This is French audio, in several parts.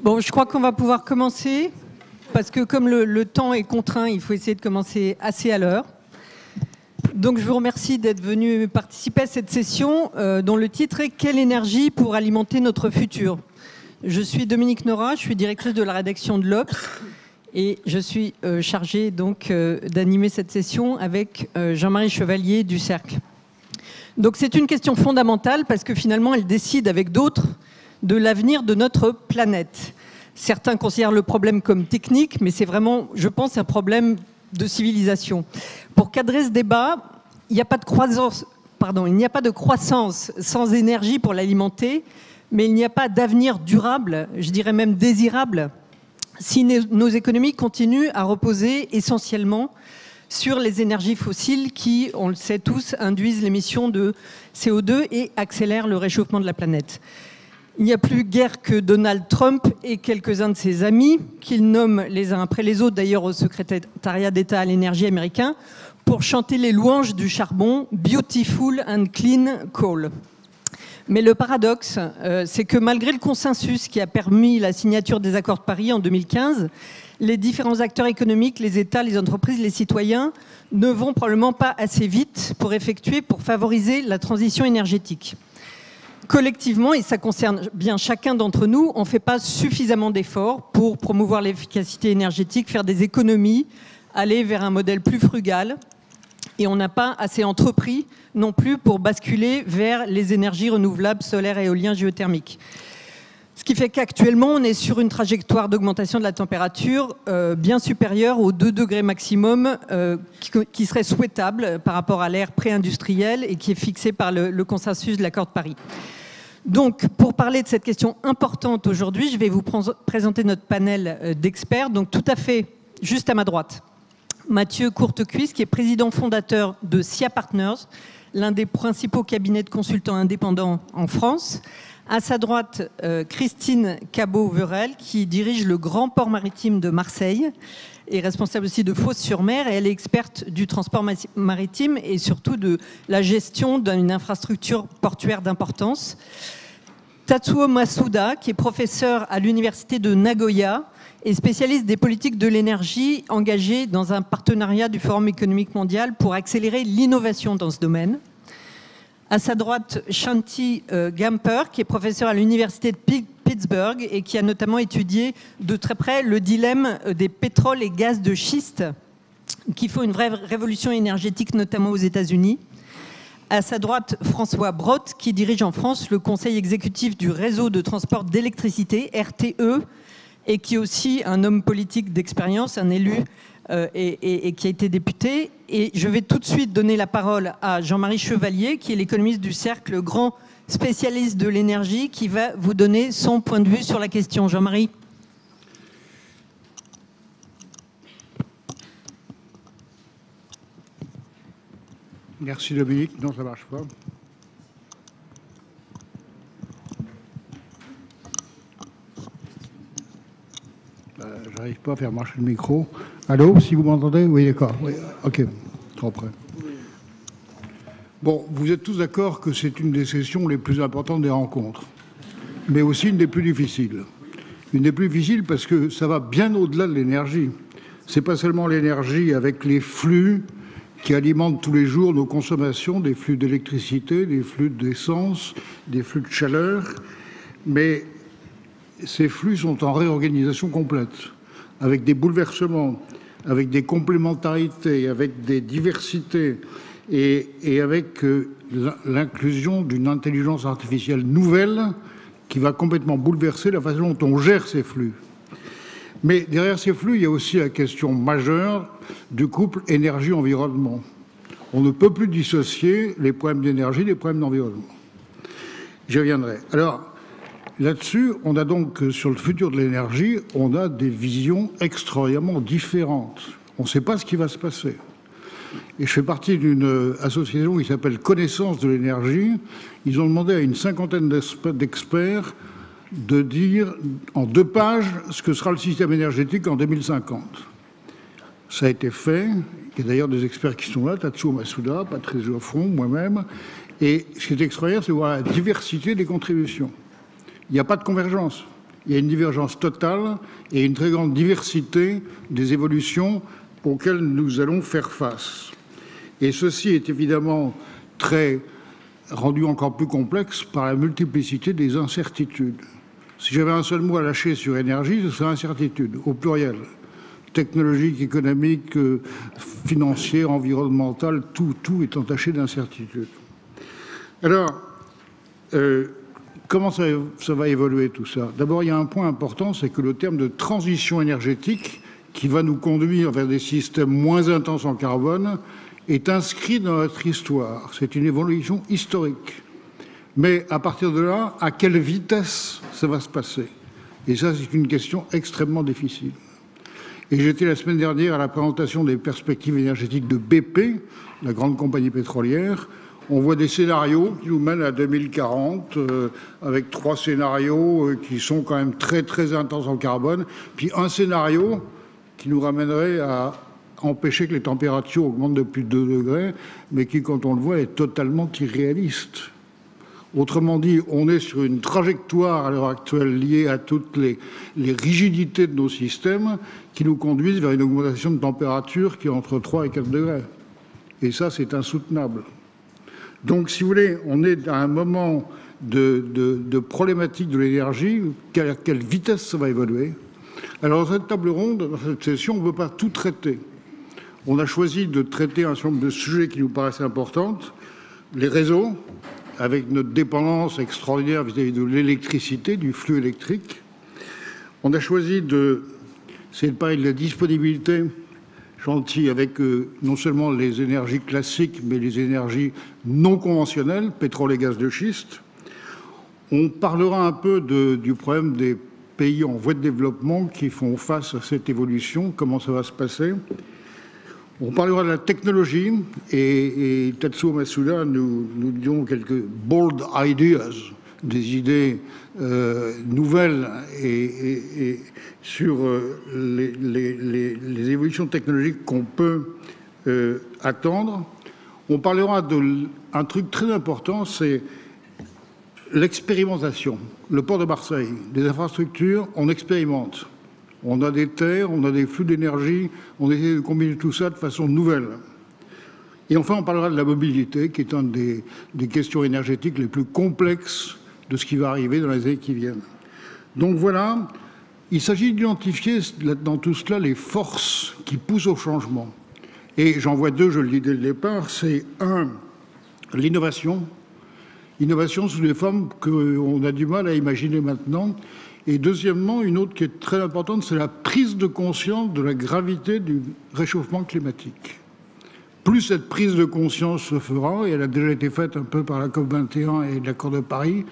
Bon, je crois qu'on va pouvoir commencer, parce que comme le temps est contraint, il faut essayer de commencer assez à l'heure. Donc je vous remercie d'être venu participer à cette session dont le titre est « Quelle énergie pour alimenter notre futur ?» Je suis Dominique Nora, je suis directrice de la rédaction de l'Obs et je suis chargée donc d'animer cette session avec Jean-Marie Chevalier du Cercle. Donc c'est une question fondamentale parce que finalement elle décide avec d'autres de l'avenir de notre planète. Certains considèrent le problème comme technique, mais c'est vraiment, je pense, un problème de civilisation. Pour cadrer ce débat, il n'y a pas de croissance sans énergie pour l'alimenter, mais il n'y a pas d'avenir durable, je dirais même désirable, si nos économies continuent à reposer essentiellement sur les énergies fossiles qui, on le sait tous, induisent l'émission de CO2 et accélèrent le réchauffement de la planète. Il n'y a plus guère que Donald Trump et quelques-uns de ses amis, qu'il nomme les uns après les autres, d'ailleurs au secrétariat d'État à l'énergie américain, pour chanter les louanges du charbon « Beautiful and Clean Coal ». Mais le paradoxe, c'est que malgré le consensus qui a permis la signature des accords de Paris en 2015, les différents acteurs économiques, les États, les entreprises, les citoyens ne vont probablement pas assez vite pour favoriser la transition énergétique. Collectivement, et ça concerne bien chacun d'entre nous, on ne fait pas suffisamment d'efforts pour promouvoir l'efficacité énergétique, faire des économies, aller vers un modèle plus frugal. Et on n'a pas assez entrepris non plus pour basculer vers les énergies renouvelables, solaires, éoliennes, géothermiques. Ce qui fait qu'actuellement, on est sur une trajectoire d'augmentation de la température bien supérieure aux 2 degrés maximum qui serait souhaitable par rapport à l'ère pré-industrielle et qui est fixée par le consensus de l'accord de Paris. Donc, pour parler de cette question importante aujourd'hui, je vais vous présenter notre panel d'experts. Donc, tout à fait, juste à ma droite, Mathieu Courtecuisse, qui est président fondateur de SIA Partners, l'un des principaux cabinets de consultants indépendants en France. À sa droite, Christine Cabot-Verel, qui dirige le grand port maritime de Marseille, est responsable aussi de Fos-sur-Mer, et elle est experte du transport maritime et surtout de la gestion d'une infrastructure portuaire d'importance. Tatsuo Masuda, qui est professeur à l'université de Nagoya et spécialiste des politiques de l'énergie, engagé dans un partenariat du Forum économique mondial pour accélérer l'innovation dans ce domaine. À sa droite, Shanti Gamper, qui est professeur à l'université de Pittsburgh et qui a notamment étudié de très près le dilemme des pétroles et gaz de schiste qui font une vraie révolution énergétique, notamment aux États-Unis. À sa droite, François Brotte, qui dirige en France le conseil exécutif du réseau de transport d'électricité, RTE, et qui est aussi un homme politique d'expérience, un élu et qui a été député. Et je vais tout de suite donner la parole à Jean-Marie Chevalier, qui est l'économiste du Cercle, le grand spécialiste de l'énergie, qui va vous donner son point de vue sur la question. Jean-Marie. Merci Dominique. Non, ça ne marche pas. J'arrive pas à faire marcher le micro. Allô, si vous m'entendez? Oui, d'accord. Oui, ok, trop près. Bon, vous êtes tous d'accord que c'est une des sessions les plus importantes des rencontres, mais aussi une des plus difficiles. Une des plus difficiles parce que ça va bien au-delà de l'énergie. C'est pas seulement l'énergie avec les flux qui alimentent tous les jours nos consommations, des flux d'électricité, des flux d'essence, des flux de chaleur, mais ces flux sont en réorganisation complète, avec des bouleversements, avec des complémentarités, avec des diversités et avec l'inclusion d'une intelligence artificielle nouvelle qui va complètement bouleverser la façon dont on gère ces flux. Mais derrière ces flux, il y a aussi la question majeure du couple énergie-environnement. On ne peut plus dissocier les problèmes d'énergie des problèmes d'environnement. J'y reviendrai. Alors, là-dessus, on a donc, sur le futur de l'énergie, on a des visions extraordinairement différentes. On ne sait pas ce qui va se passer. Et je fais partie d'une association qui s'appelle Connaissance de l'énergie. Ils ont demandé à une cinquantaine d'experts de dire en 2 pages ce que sera le système énergétique en 2050. Ça a été fait. Il y a d'ailleurs des experts qui sont là, Tatsuo Masuda, Patrice Geoffron, moi-même. Et ce qui est extraordinaire, c'est de voir la diversité des contributions. Il n'y a pas de convergence. il y a une divergence totale et une très grande diversité des évolutions auxquelles nous allons faire face. Et ceci est évidemment rendu encore plus complexe par la multiplicité des incertitudes. Si j'avais un seul mot à lâcher sur énergie, ce serait incertitude, au pluriel. Technologique, économique, financière, environnementale, tout est entaché d'incertitude. Alors, comment ça va évoluer tout ça? D'abord, il y a un point important, c'est que le terme de transition énergétique, qui va nous conduire vers des systèmes moins intenses en carbone, est inscrit dans notre histoire. C'est une évolution historique. Mais à partir de là, à quelle vitesse ça va se passer? Et ça, c'est une question extrêmement difficile. Et j'étais la semaine dernière à la présentation des perspectives énergétiques de BP, la grande compagnie pétrolière. On voit des scénarios qui nous mènent à 2040, avec 3 scénarios qui sont quand même très, très intenses en carbone. Puis un scénario qui nous ramènerait à empêcher que les températures augmentent de plus de 2 degrés, mais qui, quand on le voit, est totalement irréaliste. Autrement dit, on est sur une trajectoire à l'heure actuelle liée à toutes les rigidités de nos systèmes qui nous conduisent vers une augmentation de température qui est entre 3 et 4 degrés. Et ça, c'est insoutenable. Donc, si vous voulez, on est à un moment de problématique de l'énergie. À quelle vitesse ça va évoluer? Alors, dans cette table ronde, dans cette session, on ne peut pas tout traiter. On a choisi de traiter un certain nombre de sujets qui nous paraissent importants. Les réseaux, avec notre dépendance extraordinaire vis-à-vis de l'électricité, du flux électrique. On a choisi c'est de parler de la disponibilité gentille avec non seulement les énergies classiques, mais les énergies non conventionnelles, pétrole et gaz de schiste. On parlera un peu du problème des pays en voie de développement qui font face à cette évolution, comment ça va se passer. On parlera de la technologie et Tatsuo Masuda nous diront quelques bold ideas, des idées nouvelles et sur les évolutions technologiques qu'on peut attendre. On parlera d'un truc très important, c'est l'expérimentation. Le port de Marseille, des infrastructures, on expérimente. On a des terres, on a des flux d'énergie, on essaie de combiner tout ça de façon nouvelle. Et enfin, on parlera de la mobilité, qui est une des questions énergétiques les plus complexes de ce qui va arriver dans les années qui viennent. Donc voilà, il s'agit d'identifier dans tout cela les forces qui poussent au changement. Et j'en vois 2, je le dis dès le départ, c'est l'innovation. Innovation sous des formes qu'on a du mal à imaginer maintenant. Et deuxièmement, une autre qui est très importante, c'est la prise de conscience de la gravité du réchauffement climatique. Plus cette prise de conscience se fera, et elle a déjà été faite un peu par la COP21 et l'accord de Paris,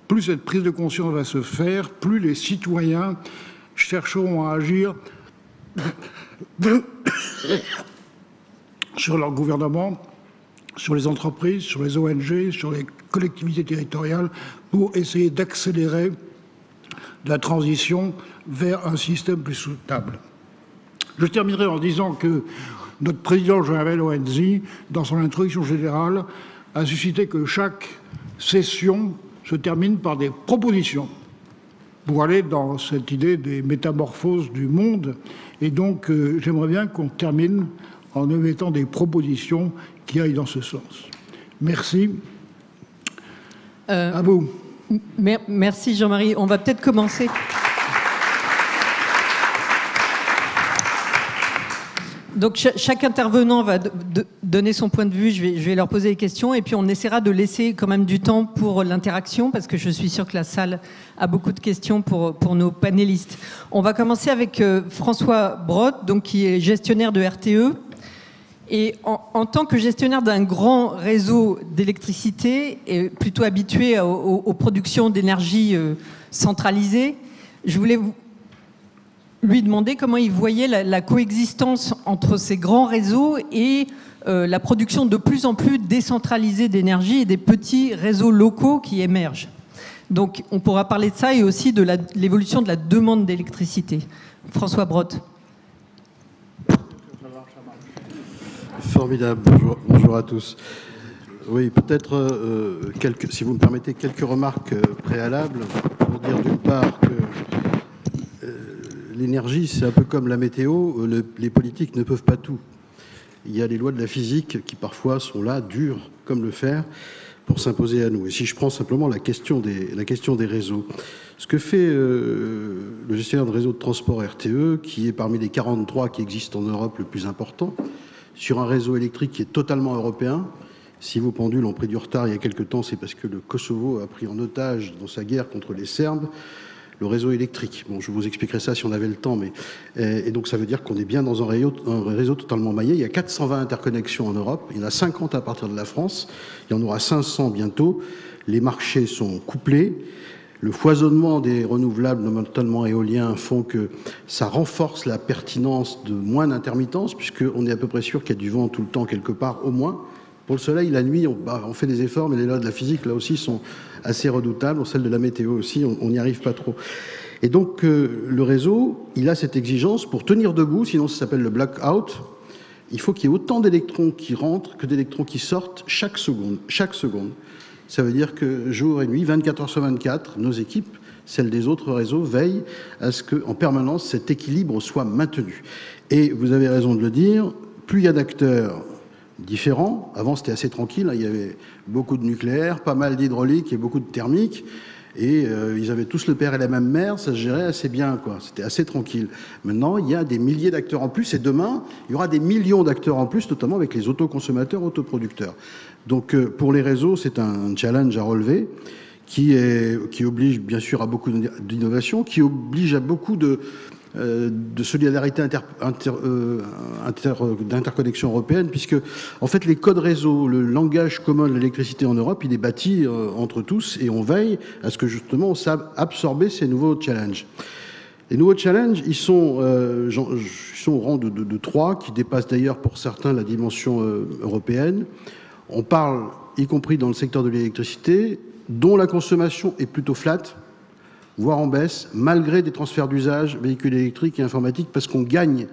plus cette prise de conscience va se faire, plus les citoyens chercheront à agir sur leur gouvernement, sur les entreprises, sur les ONG, sur les collectivités territoriales, pour essayer d'accélérer la transition vers un système plus soutenable. Je terminerai en disant que notre président Jean-Yves Lorenzi, dans son introduction générale, a suscité que chaque session se termine par des propositions pour aller dans cette idée des métamorphoses du monde. Et donc, j'aimerais bien qu'on termine en émettant des propositions qui aillent dans ce sens. Merci. À vous. Merci Jean-Marie. On va peut-être commencer. Donc chaque intervenant va donner son point de vue, je vais leur poser des questions et puis on essaiera de laisser quand même du temps pour l'interaction parce que je suis sûre que la salle a beaucoup de questions pour nos panélistes. On va commencer avec François Brotte, donc, qui est gestionnaire de RTE. Et en tant que gestionnaire d'un grand réseau d'électricité et plutôt habitué aux productions d'énergie centralisée, je voulais lui demander comment il voyait la coexistence entre ces grands réseaux et la production de plus en plus décentralisée d'énergie et des petits réseaux locaux qui émergent. Donc on pourra parler de ça et aussi de l'évolution de la demande d'électricité. François Brotte. Formidable, bonjour à tous. Oui, peut-être, si vous me permettez, quelques remarques préalables pour dire d'une part que l'énergie, c'est un peu comme la météo, les politiques ne peuvent pas tout. Il y a les lois de la physique qui parfois sont là, dures comme le fer, pour s'imposer à nous. Et si je prends simplement la question des réseaux, ce que fait le gestionnaire de réseau de transport RTE, qui est parmi les 43 qui existent en Europe le plus important, sur un réseau électrique qui est totalement européen. Si vos pendules ont pris du retard il y a quelque temps, c'est parce que le Kosovo a pris en otage dans sa guerre contre les Serbes le réseau électrique. Bon, je vous expliquerai ça si on avait le temps, mais et donc ça veut dire qu'on est bien dans un réseau totalement maillé. Il y a 420 interconnexions en Europe, il y en a 50 à partir de la France, il y en aura 500 bientôt. Les marchés sont couplés. Le foisonnement des renouvelables, notamment éoliens, font que ça renforce la pertinence de moins d'intermittence, puisqu'on est à peu près sûr qu'il y a du vent tout le temps quelque part au moins. Pour le soleil, la nuit, on fait des efforts, mais les lois de la physique, là aussi, sont assez redoutables. Celles de la météo aussi, on n'y arrive pas trop. Et donc, le réseau, il a cette exigence pour tenir debout, sinon ça s'appelle le blackout. Il faut qu'il y ait autant d'électrons qui rentrent que d'électrons qui sortent chaque seconde. Chaque seconde. Ça veut dire que jour et nuit, 24 heures sur 24, nos équipes, celles des autres réseaux, veillent à ce qu'en permanence, cet équilibre soit maintenu. Et vous avez raison de le dire, plus il y a d'acteurs différents. Avant, c'était assez tranquille. Il y avait beaucoup de nucléaire, pas mal d'hydraulique et beaucoup de thermique. Et ils avaient tous le père et la même mère. Ça se gérait assez bien, quoi. C'était assez tranquille. Maintenant, il y a des milliers d'acteurs en plus. Et demain, il y aura des millions d'acteurs en plus, notamment avec les autoconsommateurs, autoproducteurs. Donc, pour les réseaux, c'est un challenge à relever qui oblige, bien sûr, à beaucoup d'innovation, qui oblige à beaucoup de solidarité d'interconnexion européenne, puisque en fait les codes réseau, le langage commun de l'électricité en Europe, il est bâti entre tous, et on veille à ce que justement on sache absorber ces nouveaux challenges. Les nouveaux challenges, ils sont au rang de 3, qui dépassent d'ailleurs pour certains la dimension européenne. On parle, y compris dans le secteur de l'électricité, dont la consommation est plutôt flat, voire en baisse, malgré des transferts d'usage, véhicules électriques et informatiques, parce qu'on gagne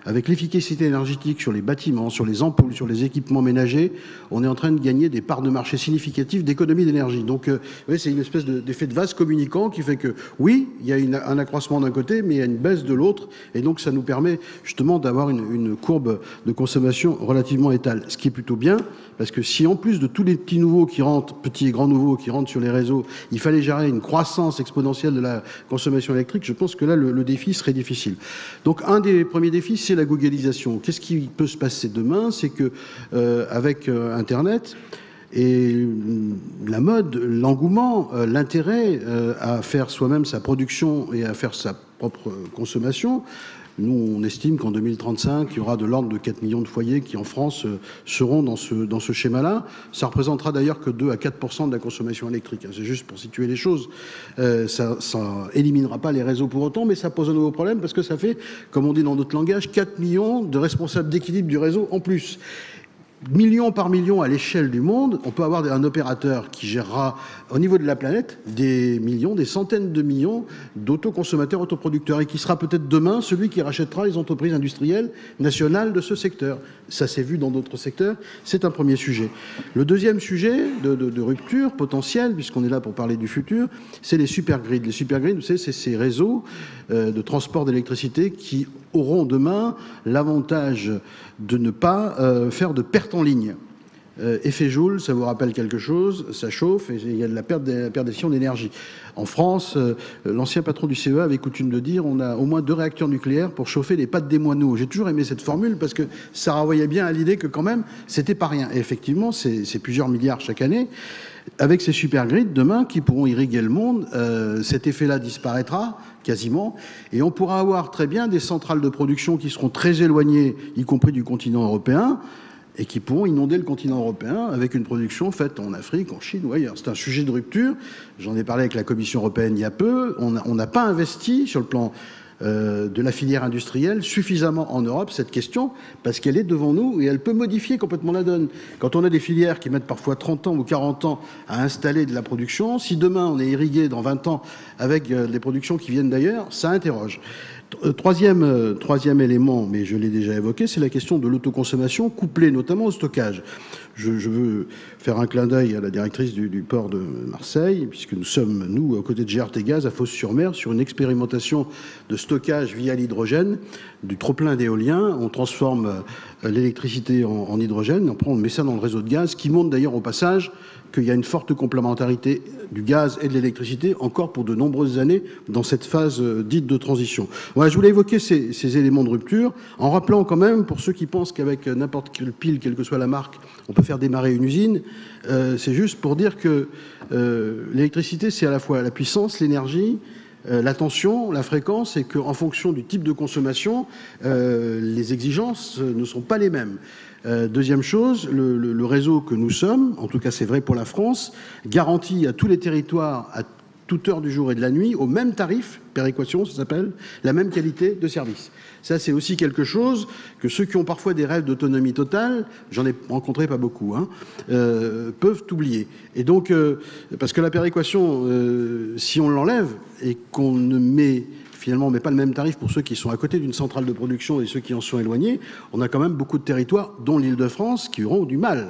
avec l'efficacité énergétique sur les bâtiments, sur les ampoules, sur les équipements ménagers. On est en train de gagner des parts de marché significatives d'économie d'énergie. Donc, vous voyez, c'est une espèce d'effet de vase communicant qui fait que, oui, il y a un accroissement d'un côté, mais il y a une baisse de l'autre. Et donc, ça nous permet justement d'avoir une courbe de consommation relativement étale. Ce qui est plutôt bien, parce que si en plus de tous les petits nouveaux qui rentrent, petits et grands nouveaux qui rentrent sur les réseaux, il fallait gérer une croissance exponentielle de la consommation électrique, je pense que là, le défi serait difficile. Donc, un des premiers défis, c'est la googlialisation. Qu'est-ce qui peut se passer demain? C'est que avec Internet et la mode, l'engouement, l'intérêt à faire soi-même sa production et à faire sa propre consommation, nous, on estime qu'en 2035, il y aura de l'ordre de 4 millions de foyers qui, en France, seront dans ce schéma-là. Ça représentera d'ailleurs que 2 à 4% de la consommation électrique. C'est juste pour situer les choses. Ça éliminera pas les réseaux pour autant, mais ça pose un nouveau problème parce que ça fait, comme on dit dans notre langage, 4 millions de responsables d'équilibre du réseau en plus. Million par million à l'échelle du monde, on peut avoir un opérateur qui gérera au niveau de la planète des millions, des centaines de millions d'autoconsommateurs, autoproducteurs, et qui sera peut-être demain celui qui rachètera les entreprises industrielles nationales de ce secteur. Ça s'est vu dans d'autres secteurs, c'est un premier sujet. Le deuxième sujet de rupture potentielle, puisqu'on est là pour parler du futur, c'est les supergrids. Les supergrids, vous savez, c'est ces réseaux de transport d'électricité qui auront demain l'avantage de ne pas faire de perte en ligne. Effet Joule, ça vous rappelle quelque chose, ça chauffe et il y a de la perdition d'énergie. En France, l'ancien patron du CEA avait coutume de dire on a au moins 2 réacteurs nucléaires pour chauffer les pattes des moineaux. J'ai toujours aimé cette formule parce que ça renvoyait bien à l'idée que quand même, c'était pas rien. Et effectivement, c'est plusieurs milliards chaque année. Avec ces supergrids, demain, qui pourront irriguer le monde, cet effet-là disparaîtra quasiment, et on pourra avoir très bien des centrales de production qui seront très éloignées, y compris du continent européen, et qui pourront inonder le continent européen avec une production faite en Afrique, en Chine ou ailleurs. C'est un sujet de rupture. J'en ai parlé avec la Commission européenne il y a peu. On n'a pas investi sur le plan de la filière industrielle suffisamment en Europe cette question parce qu'elle est devant nous et elle peut modifier complètement la donne. Quand on a des filières qui mettent parfois 30 ans ou 40 ans à installer de la production, si demain on est irrigué dans 20 ans avec des productions qui viennent d'ailleurs, ça interroge. Troisième élément, mais je l'ai déjà évoqué, c'est la question de l'autoconsommation couplée notamment au stockage. Je veux faire un clin d'œil à la directrice du port de Marseille, puisque nous sommes, nous, aux côtés de GRT Gaz, à Fos-sur-Mer, sur une expérimentation de stockage via l'hydrogène, du trop-plein d'éolien. On transforme l'électricité en hydrogène, on met ça dans le réseau de gaz, qui montre d'ailleurs au passage qu'il y a une forte complémentarité du gaz et de l'électricité encore pour de nombreuses années dans cette phase dite de transition. Voilà, je voulais évoquer ces éléments de rupture en rappelant quand même, pour ceux qui pensent qu'avec n'importe quelle pile, quelle que soit la marque, on peut faire démarrer une usine, c'est juste pour dire que l'électricité, c'est à la fois la puissance, l'énergie, la tension, la fréquence, et qu'en fonction du type de consommation, les exigences ne sont pas les mêmes. Deuxième chose, le réseau que nous sommes, en tout cas c'est vrai pour la France, garantit à tous les territoires, à toute heure du jour et de la nuit, au même tarif, péréquation ça s'appelle, la même qualité de service. Ça c'est aussi quelque chose que ceux qui ont parfois des rêves d'autonomie totale, j'en ai rencontré pas beaucoup, peuvent oublier. Et donc, parce que la péréquation, si on l'enlève et qu'on ne met... Finalement, on ne met pas le même tarif pour ceux qui sont à côté d'une centrale de production et ceux qui en sont éloignés. On a quand même beaucoup de territoires, dont l'Île-de-France, qui auront du mal.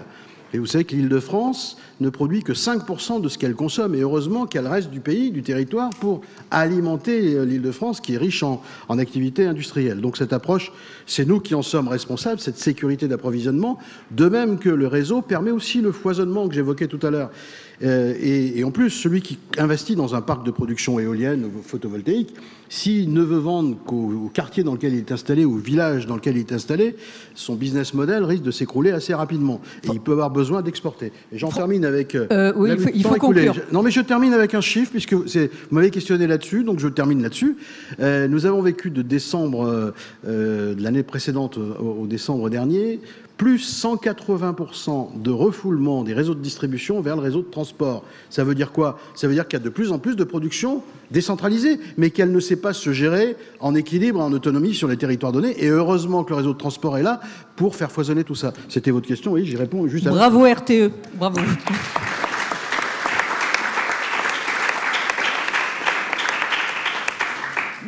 Et vous savez que l'Île-de-France ne produit que 5% de ce qu'elle consomme. Et heureusement qu'il y a le reste du pays, du territoire, pour alimenter l'Île-de-France, qui est riche en activités industrielles. Donc cette approche, c'est nous qui en sommes responsables, cette sécurité d'approvisionnement. De même que le réseau permet aussi le foisonnement que j'évoquais tout à l'heure. Et en plus, celui qui investit dans un parc de production éolienne ou photovoltaïque, s'il ne veut vendre qu'au quartier dans lequel il est installé, au village dans lequel il est installé, son business model risque de s'écrouler assez rapidement. Et il peut avoir besoin d'exporter. Et j'en termine avec... oui, il faut conclure. Non, mais je termine avec un chiffre, puisque vous m'avez questionné là-dessus, donc je termine là-dessus. Nous avons vécu de décembre de l'année précédente au décembre dernier, plus 180% de refoulement des réseaux de distribution vers le réseau de transport. Ça veut dire quoi? Ça veut dire qu'il y a de plus en plus de production décentralisée, mais qu'elle ne sait pas se gérer en équilibre, en autonomie sur les territoires donnés. Et heureusement que le réseau de transport est là pour faire foisonner tout ça. C'était votre question, oui, j'y réponds juste à... Bravo RTE, bravo.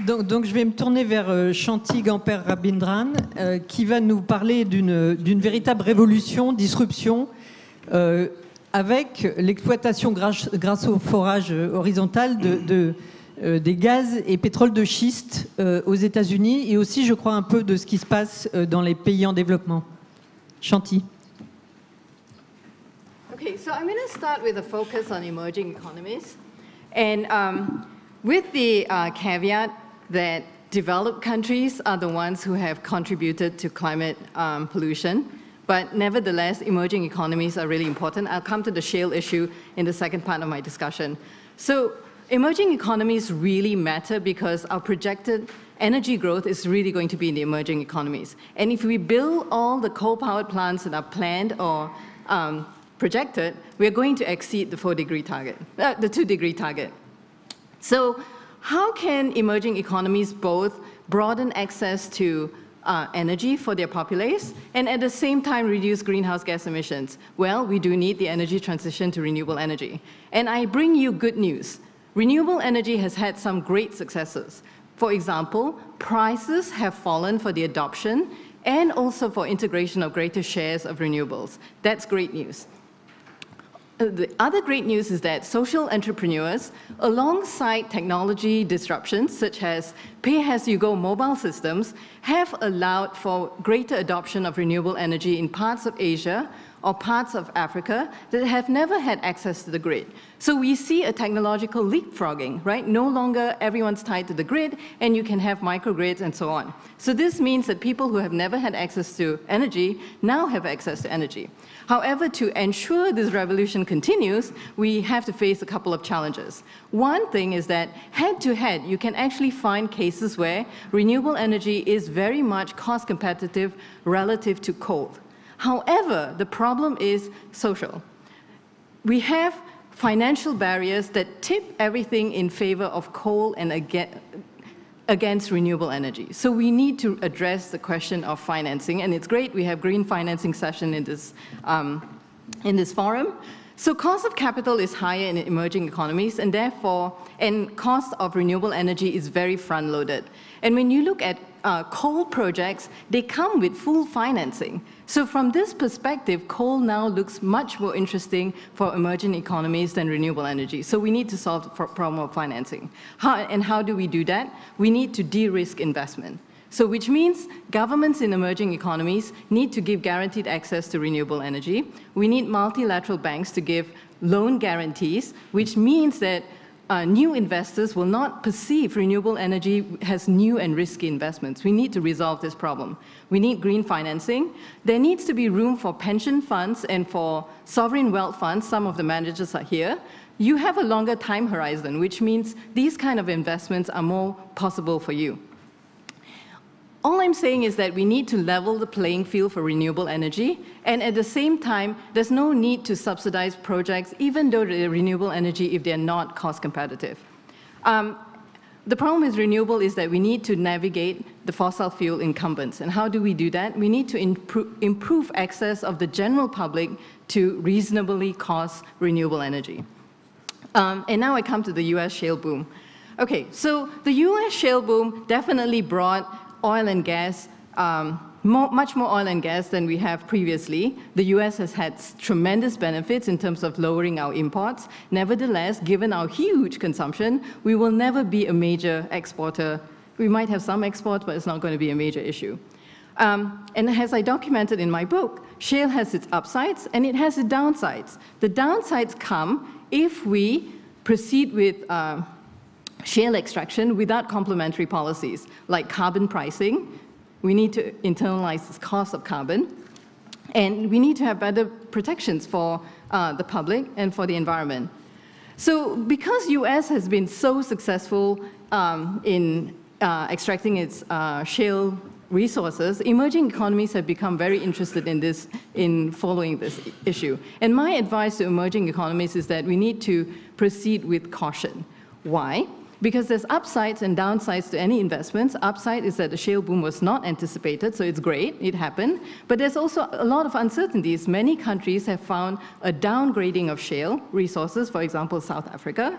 Donc je vais me tourner vers Shanti Gamper Rabindran, qui va nous parler d'une véritable révolution, disruption, avec l'exploitation grâce au forage horizontal des gaz et pétrole de schiste aux États-Unis, et aussi, je crois, un peu de ce qui se passe dans les pays en développement. Shanti. Okay, so I'm going to start with a focus on emerging economies, and with the caveat that developed countries are the ones who have contributed to climate pollution. But nevertheless, emerging economies are really important. I'll come to the shale issue in the second part of my discussion. So emerging economies really matter because our projected energy growth is really going to be in the emerging economies. And if we build all the coal-powered plants that are planned or projected, we're going to exceed the 4-degree target, the 2-degree target. So how can emerging economies both broaden access to energy for their populace and at the same time reduce greenhouse gas emissions? Well, we do need the energy transition to renewable energy. And I bring you good news. Renewable energy has had some great successes. For example, prices have fallen for the adoption and also for integration of greater shares of renewables. That's great news. The other great news is that social entrepreneurs, alongside technology disruptions such as pay-as-you-go mobile systems, have allowed for greater adoption of renewable energy in parts of Asia or parts of Africa that have never had access to the grid. So we see a technological leapfrogging, right? No longer everyone's tied to the grid, and you can have microgrids and so on. So this means that people who have never had access to energy now have access to energy. However, to ensure this revolution continues, we have to face a couple of challenges. One thing is that head-to-head, you can actually find cases where renewable energy is very much cost competitive relative to coal. However, the problem is social. We have financial barriers that tip everything in favor of coal and against renewable energy. So we need to address the question of financing, and it's great we have green financing session in this forum. So cost of capital is higher in emerging economies, and therefore, cost of renewable energy is very front-loaded. And when you look at coal projects, they come with full financing. So from this perspective, coal now looks much more interesting for emerging economies than renewable energy. So we need to solve the problem of financing. How do we do that? We need to de-risk investment. So which means governments in emerging economies need to give guaranteed access to renewable energy. We need multilateral banks to give loan guarantees, which means that new investors will not perceive renewable energy as new and risky investments. We need to resolve this problem. We need green financing. There needs to be room for pension funds and for sovereign wealth funds. Some of the managers are here. You have a longer time horizon, which means these kind of investments are more possible for you. All I'm saying is that we need to level the playing field for renewable energy, and at the same time, there's no need to subsidize projects, even though they're renewable energy, if they're not cost competitive. The problem with renewable is that we need to navigate the fossil fuel incumbents. And how do we do that? We need to improve access of the general public to reasonably cost renewable energy. And now I come to the US shale boom. Okay, so the US shale boom definitely brought oil and gas, much more oil and gas than we have previously. The US has had tremendous benefits in terms of lowering our imports. Nevertheless, given our huge consumption, we will never be a major exporter. We might have some exports, but it's not going to be a major issue. And as I documented in my book, shale has its upsides and it has its downsides. The downsides come if we proceed with shale extraction without complementary policies, like carbon pricing. We need to internalize the cost of carbon, and we need to have better protections for the public and for the environment. So because US has been so successful in extracting its shale resources, emerging economies have become very interested in following this issue. And my advice to emerging economies is that we need to proceed with caution. Why? Because there's upsides and downsides to any investments. Upside is that the shale boom was not anticipated, so it's great, it happened. But there's also a lot of uncertainties. Many countries have found a downgrading of shale resources, for example, South Africa,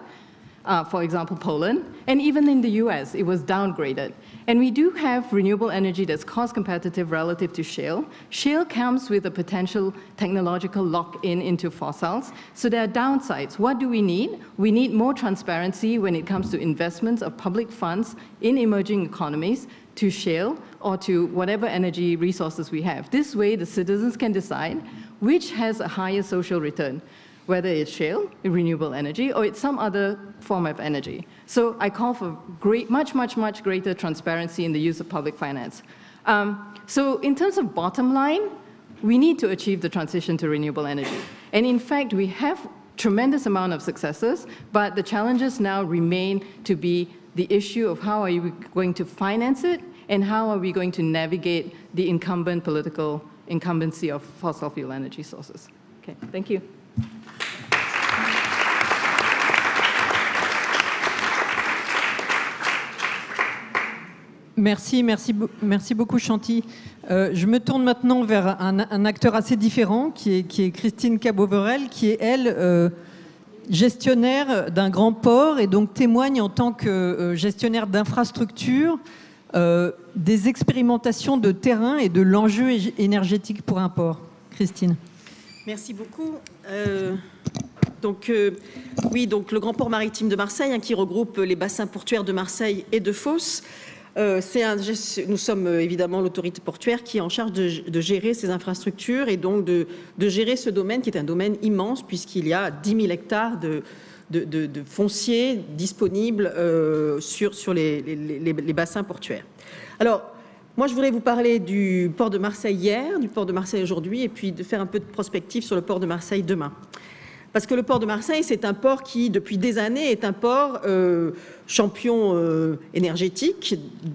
for example, Poland, and even in the US, it was downgraded. And we do have renewable energy that's cost competitive relative to shale. Shale comes with a potential technological lock-in into fossils. So there are downsides. What do we need? We need more transparency when it comes to investments of public funds in emerging economies to shale or to whatever energy resources we have. This way, the citizens can decide which has a higher social return, whether it's shale, renewable energy, or it's some other form of energy. So I call for much greater transparency in the use of public finance. So in terms of bottom line, we need to achieve the transition to renewable energy. And in fact, we have tremendous amount of successes, but the challenges now remain to be the issue of how are we going to finance it, and how are we going to navigate the incumbent political incumbency of fossil fuel energy sources. Okay, thank you. Merci beaucoup Chanty. Je me tourne maintenant vers un acteur assez différent qui est Christine Caboverel, qui est elle gestionnaire d'un grand port et donc témoigne en tant que gestionnaire d'infrastructures des expérimentations de terrain et de l'enjeu énergétique pour un port. Christine. Merci beaucoup. Oui, donc le Grand Port Maritime de Marseille, qui regroupe les bassins portuaires de Marseille et de Fos. Nous sommes évidemment l'autorité portuaire qui est en charge de gérer ces infrastructures et donc de gérer ce domaine qui est un domaine immense puisqu'il y a 10 000 hectares de foncier disponibles sur les bassins portuaires. Alors, moi, je voudrais vous parler du port de Marseille hier, du port de Marseille aujourd'hui et puis de faire un peu de prospective sur le port de Marseille demain. Parce que le port de Marseille, c'est un port qui, depuis des années, est un port champion énergétique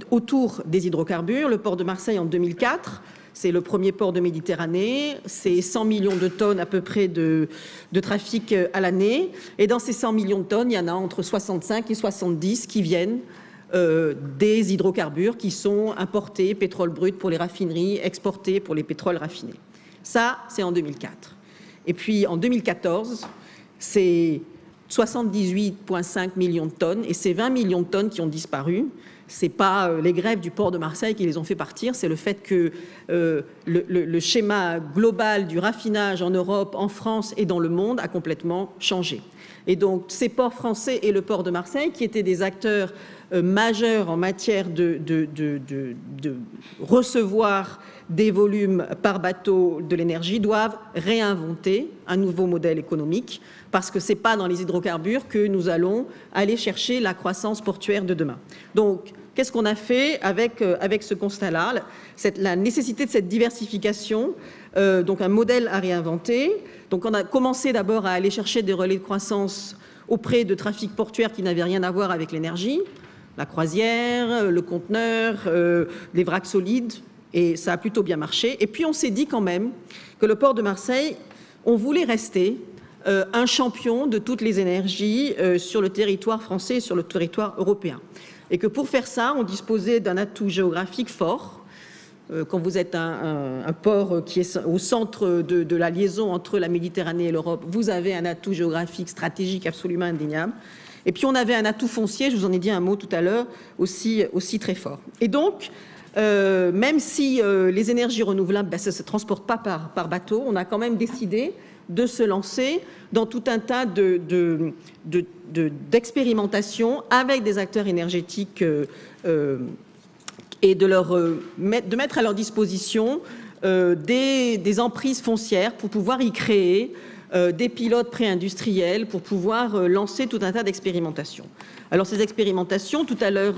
autour des hydrocarbures. Le port de Marseille, en 2004, c'est le premier port de Méditerranée. C'est 100 millions de tonnes à peu près de trafic à l'année. Et dans ces 100 millions de tonnes, il y en a entre 65 et 70 qui viennent des hydrocarbures qui sont importés, pétrole brut pour les raffineries, exportés pour les pétroles raffinés. Ça, c'est en 2004. Et puis en 2014, c'est 78,5 millions de tonnes et c'est 20 millions de tonnes qui ont disparu. Ce n'est pas les grèves du port de Marseille qui les ont fait partir, c'est le fait que le schéma global du raffinage en Europe, en France et dans le monde a complètement changé. Et donc, ces ports français et le port de Marseille, qui étaient des acteurs majeurs en matière de recevoir des volumes par bateau de l'énergie, doivent réinventer un nouveau modèle économique, parce que ce n'est pas dans les hydrocarbures que nous allons aller chercher la croissance portuaire de demain. Donc, qu'est-ce qu'on a fait avec ce constat-là? La nécessité de cette diversification, donc un modèle à réinventer. Donc on a commencé d'abord à aller chercher des relais de croissance auprès de trafics portuaires qui n'avaient rien à voir avec l'énergie, la croisière, le conteneur, les vracs solides, et ça a plutôt bien marché. Et puis on s'est dit quand même que le port de Marseille, on voulait rester un champion de toutes les énergies sur le territoire français et sur le territoire européen. Et que pour faire ça, on disposait d'un atout géographique fort. Quand vous êtes un port qui est au centre de la liaison entre la Méditerranée et l'Europe, vous avez un atout géographique stratégique absolument indéniable. Et puis on avait un atout foncier, je vous en ai dit un mot tout à l'heure, aussi très fort. Et donc, même si les énergies renouvelables, ça ne se transporte pas par bateau, on a quand même décidé de se lancer dans tout un tas d'expérimentations avec des acteurs énergétiques et de mettre à leur disposition des emprises foncières pour pouvoir y créer des pilotes pré-industriels, pour pouvoir lancer tout un tas d'expérimentations. Alors ces expérimentations, tout à l'heure,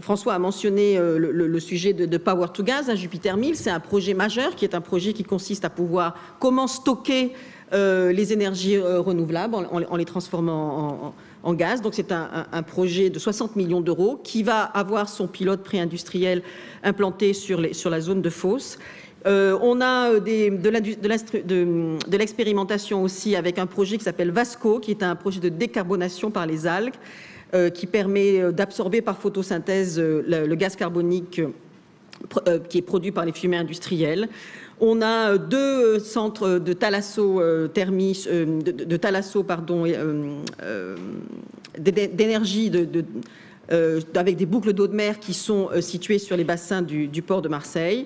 François a mentionné le sujet de Power to Gas à Jupiter 1000. C'est un projet majeur qui est un projet qui consiste à pouvoir comment stocker les énergies renouvelables en les transformant en gaz. Donc c'est un projet de 60 millions d'euros qui va avoir son pilote pré-industriel implanté sur la zone de Fos. On a de l'expérimentation aussi avec un projet qui s'appelle Vasco, qui est un projet de décarbonation par les algues, qui permet d'absorber par photosynthèse le gaz carbonique qui est produit par les fumées industrielles. On a 2 centres de thalassothermie, d'énergie avec des boucles d'eau de mer qui sont situées sur les bassins du port de Marseille.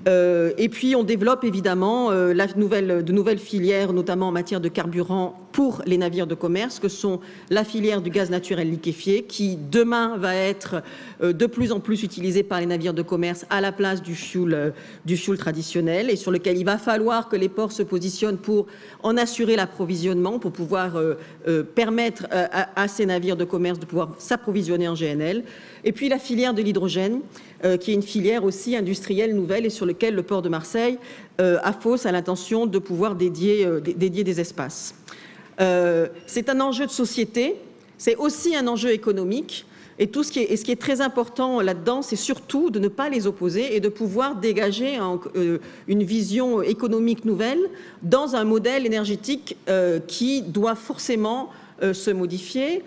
Et puis on développe évidemment de nouvelles filières, notamment en matière de carburant pour les navires de commerce, que sont la filière du gaz naturel liquéfié, qui demain va être de plus en plus utilisée par les navires de commerce à la place du fioul traditionnel, et sur lequel il va falloir que les ports se positionnent pour en assurer l'approvisionnement, pour pouvoir permettre à ces navires de commerce de pouvoir s'approvisionner en GNL. Et puis la filière de l'hydrogène, qui est une filière aussi industrielle nouvelle et sur laquelle le port de Marseille, à Fos, a l'intention de pouvoir dédier des espaces. C'est un enjeu de société, c'est aussi un enjeu économique. Et ce qui est très important là-dedans, c'est surtout de ne pas les opposer et de pouvoir dégager une vision économique nouvelle dans un modèle énergétique qui doit forcément se modifier.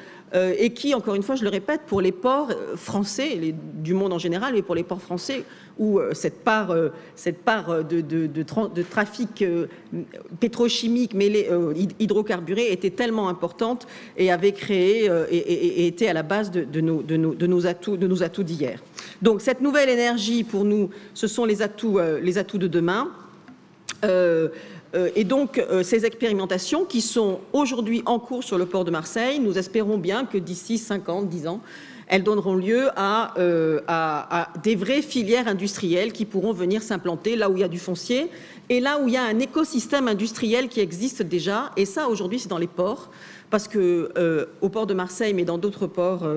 Et qui, encore une fois, je le répète, pour les ports français, du monde en général, mais pour les ports français, où cette part de trafic pétrochimique mêlé hydrocarburé était tellement importante et avait créé et était à la base de nos atouts d'hier. Donc cette nouvelle énergie, pour nous, ce sont les atouts de demain. Et donc, ces expérimentations qui sont aujourd'hui en cours sur le port de Marseille, nous espérons bien que d'ici 50, 10 ans, elles donneront lieu à des vraies filières industrielles qui pourront venir s'implanter là où il y a du foncier et là où il y a un écosystème industriel qui existe déjà. Et ça, aujourd'hui, c'est dans les ports. Parce qu'au port de Marseille, mais dans d'autres ports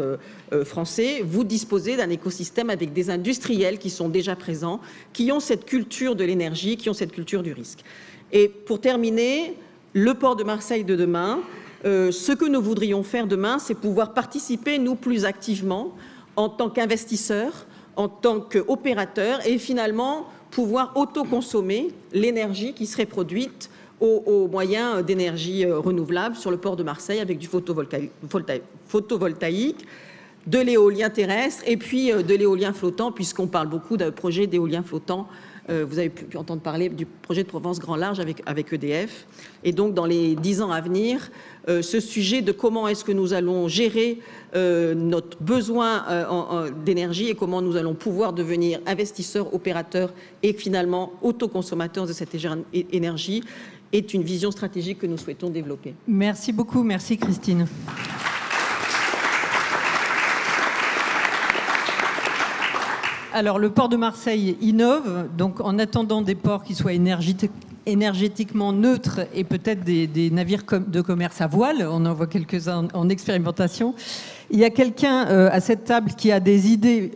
français, vous disposez d'un écosystème avec des industriels qui sont déjà présents, qui ont cette culture de l'énergie, qui ont cette culture du risque. Et pour terminer, le port de Marseille de demain, ce que nous voudrions faire demain, c'est pouvoir participer, nous, plus activement, en tant qu'investisseurs, en tant qu'opérateurs, et finalement pouvoir autoconsommer l'énergie qui serait produite aux moyens d'énergie renouvelable sur le port de Marseille avec du photovoltaïque, de l'éolien terrestre et puis de l'éolien flottant, puisqu'on parle beaucoup d'un projet d'éolien flottant. Vous avez pu entendre parler du projet de Provence Grand Large avec EDF. Et donc, dans les 10 ans à venir, ce sujet de comment est-ce que nous allons gérer notre besoin d'énergie et comment nous allons pouvoir devenir investisseurs, opérateurs et finalement autoconsommateurs de cette énergie est une vision stratégique que nous souhaitons développer. Merci beaucoup. Merci, Christine. Alors, le port de Marseille innove, donc en attendant des ports qui soient énergétiquement neutres et peut-être des navires de commerce à voile, on en voit quelques-uns en expérimentation. Il y a quelqu'un à cette table qui a des idées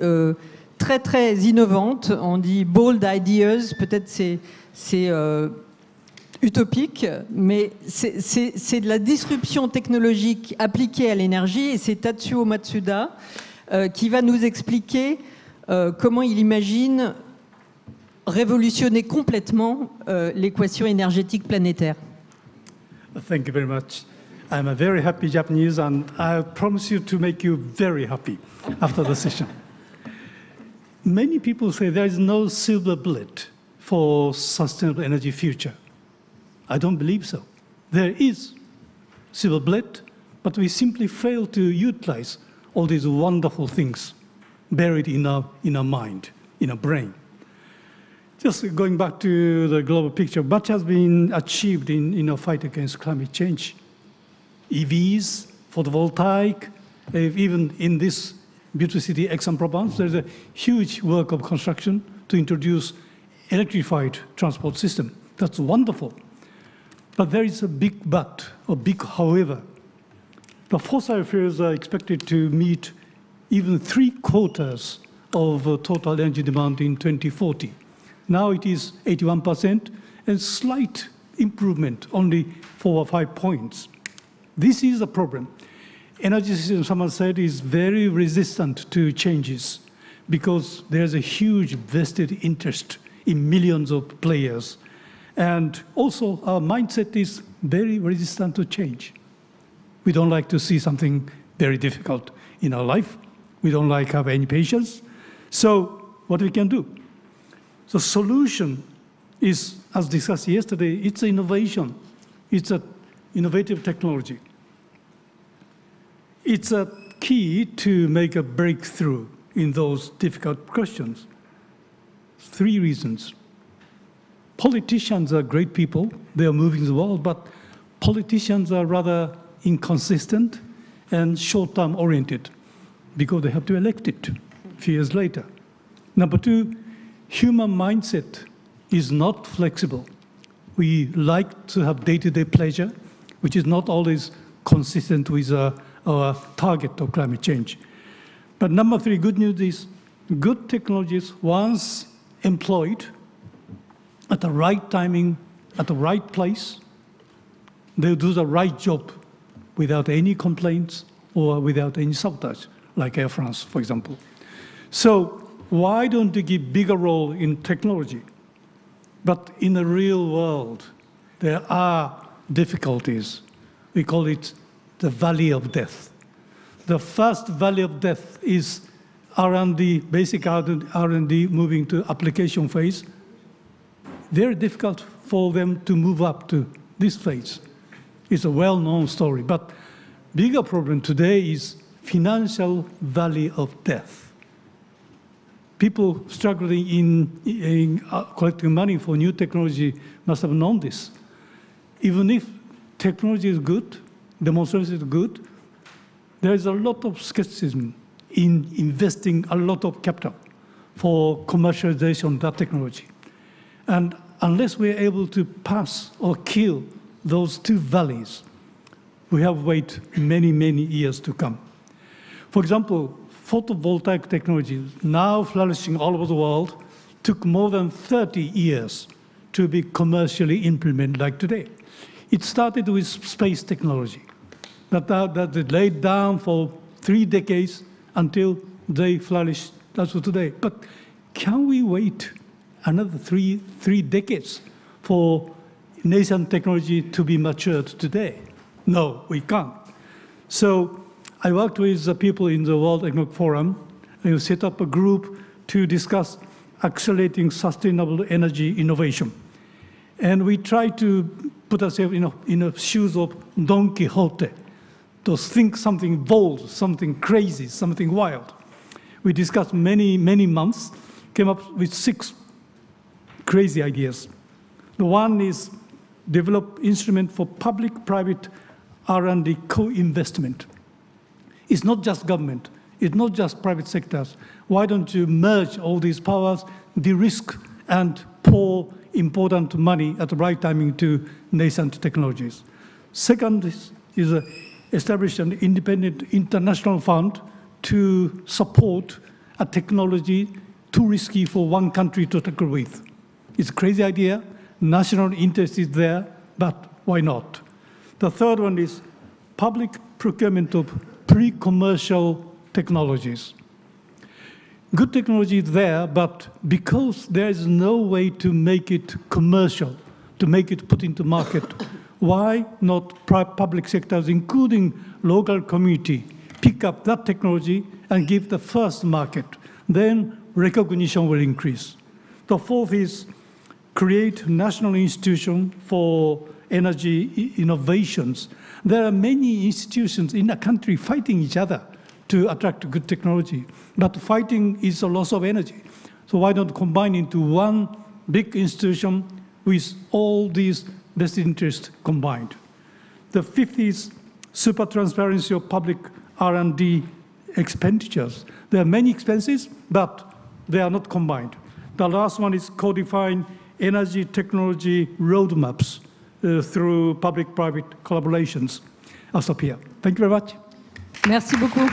très, très innovantes. On dit bold ideas, peut-être c'est utopique, mais c'est de la disruption technologique appliquée à l'énergie et c'est Tatsuo Matsuda qui va nous expliquer comment il imagine révolutionner complètement l'équation énergétique planétaire. Thank you very much. I'm a very happy Japanese and I promise you to make you very happy after the session. Many people say there is no silver bullet for sustainable energy future. I don't believe so. There is silver bullet, but we simply fail to utilize all these wonderful things buried in our mind, in our brain. Just going back to the global picture, much has been achieved in our fight against climate change. EVs, photovoltaic, even in this beautiful city, Aix-en-Provence, there's a huge work of construction to introduce electrified transport system. That's wonderful. But there is a big but, or big however. The fossil fuels are expected to meet even 3/4 of total energy demand in 2040. Now it is 81%, and slight improvement, only 4 or 5 points. This is a problem. Energy system, someone said, is very resistant to changes because there's a huge vested interest in millions of players. And also our mindset is very resistant to change. We don't like to see something very difficult in our life. We don't like have any patience. So what we can do? The solution is, as discussed yesterday, it's innovation. It's an innovative technology. It's a key to make a breakthrough in those difficult questions. 3 reasons. Politicians are great people. They are moving the world, but politicians are rather inconsistent and short-term oriented, because they have to elect it a few years later. Number 2, human mindset is not flexible. We like to have day-to-day pleasure, which is not always consistent with our target of climate change. But number 3, good news is good technologies, once employed at the right timing, at the right place, they'll do the right job without any complaints or without any sabotage, like Air France, for example. So why don't we give bigger role in technology? But in the real world, there are difficulties. We call it the valley of death. The first valley of death is R&D, basic R&D moving to application phase. Very difficult for them to move up to this phase. It's a well-known story. But bigger problem today is financial valley of death. People struggling in collecting money for new technology must have known this. Even if technology is good, demonstration is good, there is a lot of skepticism in investing a lot of capital for commercialization of that technology. And unless we're able to pass or kill those 2 valleys, we have to wait many, many years to come. For example, photovoltaic technology, now flourishing all over the world, took more than 30 years to be commercially implemented like today. It started with space technology that they laid down for 3 decades until they flourished as of today. But can we wait another three decades for nascent technology to be matured today? No, we can't. So I worked with the people in the World Economic Forum, and we set up a group to discuss accelerating sustainable energy innovation. And we try to put ourselves in the shoes of Don Quixote, to think something bold, something crazy, something wild. We discussed many months, came up with 6 crazy ideas. The one is develop instrument for public-private R&D co-investment. It's not just government. It's not just private sectors. Why don't you merge all these powers, de-risk, and pour important money at the right timing to nascent technologies? Second is establish an independent international fund to support a technology too risky for one country to tackle with. It's a crazy idea. National interest is there, but why not? The third one is public procurement of pre-commercial technologies. Good technology is there, but because there is no way to make it commercial, to make it put into market, why not public sectors, including local community, pick up that technology and give the first market? Then recognition will increase. The fourth is create national institution for energy innovations. There are many institutions in a country fighting each other to attract good technology, but fighting is a loss of energy. So why not combine into one big institution with all these vested interests combined? The fifth is super transparency of public R&D expenditures. There are many expenses, but they are not combined. The last one is codifying energy technology roadmaps through public-private collaborations. I'll stop here. Thank you very much. Merci beaucoup.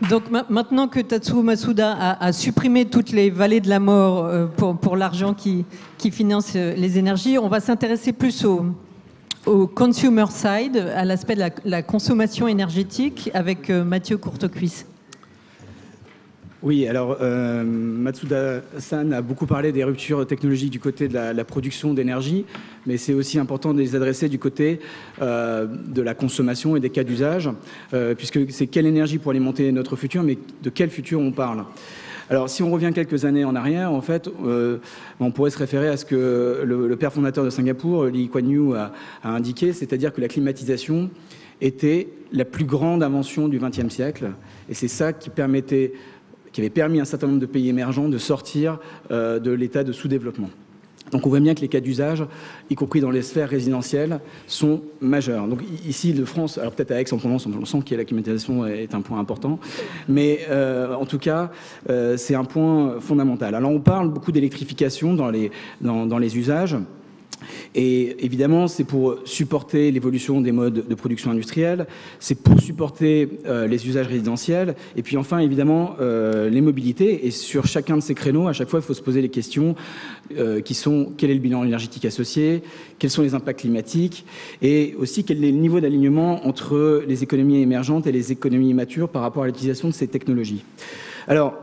Donc maintenant que Tatsuo Masuda a supprimé toutes les vallées de la mort pour l'argent qui finance les énergies, on va s'intéresser plus au consumer side, à l'aspect de la consommation énergétique, avec Mathieu Courtecuisse. Oui, alors Matsuda-san a beaucoup parlé des ruptures technologiques du côté de la production d'énergie, mais c'est aussi important de les adresser du côté de la consommation et des cas d'usage, puisque c'est quelle énergie pour alimenter notre futur, mais de quel futur on parle. Alors, si on revient quelques années en arrière, en fait, on pourrait se référer à ce que le père fondateur de Singapour, Lee Kuan Yew, a indiqué, c'est-à-dire que la climatisation était la plus grande invention du XXe siècle, et c'est ça qui avait permis à un certain nombre de pays émergents de sortir de l'état de sous-développement. Donc on voit bien que les cas d'usage, y compris dans les sphères résidentielles, sont majeurs. Donc ici, de France, alors peut-être à Aix-en-Provence, on sent que la climatisation est un point important, mais en tout cas, c'est un point fondamental. Alors on parle beaucoup d'électrification dans les usages. Et évidemment, c'est pour supporter l'évolution des modes de production industrielle, c'est pour supporter les usages résidentiels, et puis enfin, évidemment, les mobilités. Et sur chacun de ces créneaux, à chaque fois, il faut se poser les questions qui sont quel est le bilan énergétique associé, quels sont les impacts climatiques, et aussi quel est le niveau d'alignement entre les économies émergentes et les économies matures par rapport à l'utilisation de ces technologies. Alors,